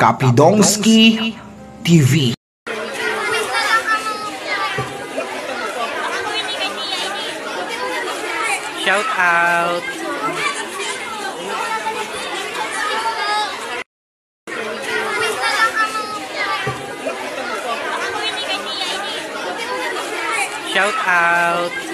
Kapidongski TV. Shout out. Shout out.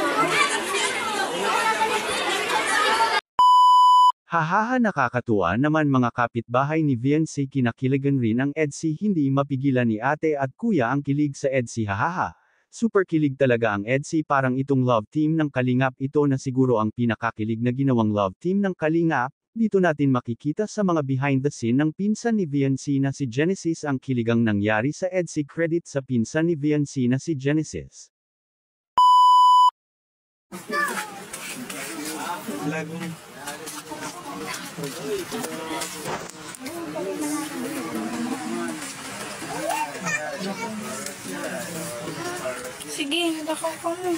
Hahaha, nakakatuwa naman mga kapitbahay ni Viancy, kinakiligan rin ang EDSI, hindi mapigilan ni ate at kuya ang kilig sa EDSI, hahaha. Super kilig talaga ang EDSI, parang itong love team ng Kalingap, ito na siguro ang pinakakilig na ginawang love team ng Kalingap. Dito natin makikita sa mga behind the scene ng pinsan ni Viancy na si Genesis ang kiligang nangyari sa EDSI, credit sa pinsan ni Viancy na si Genesis. Sige, nakaw ka mo.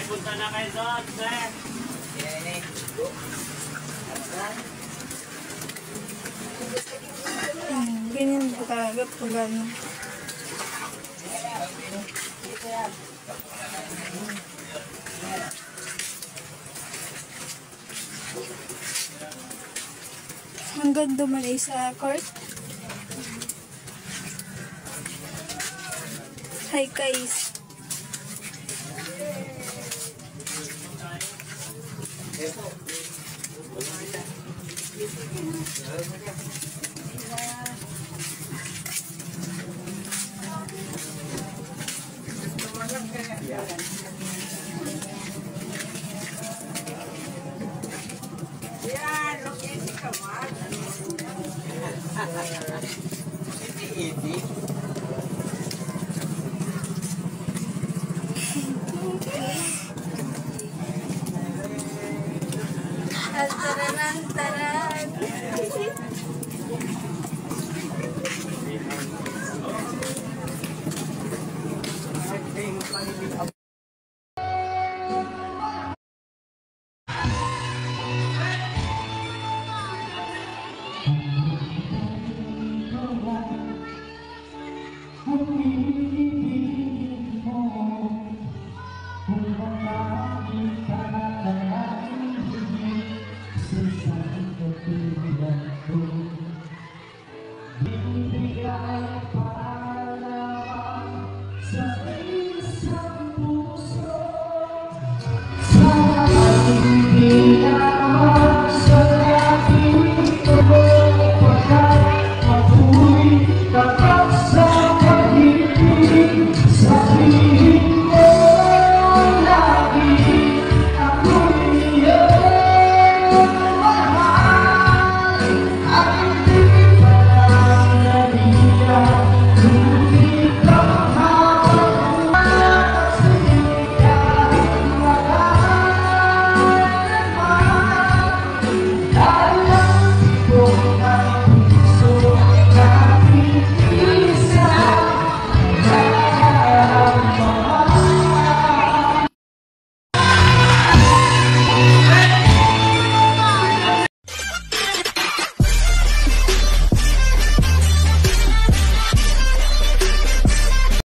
Punta na kayo doon, sir. Ganyan po talaga pag ano. Hanggang dumalay sa court. Hi guys.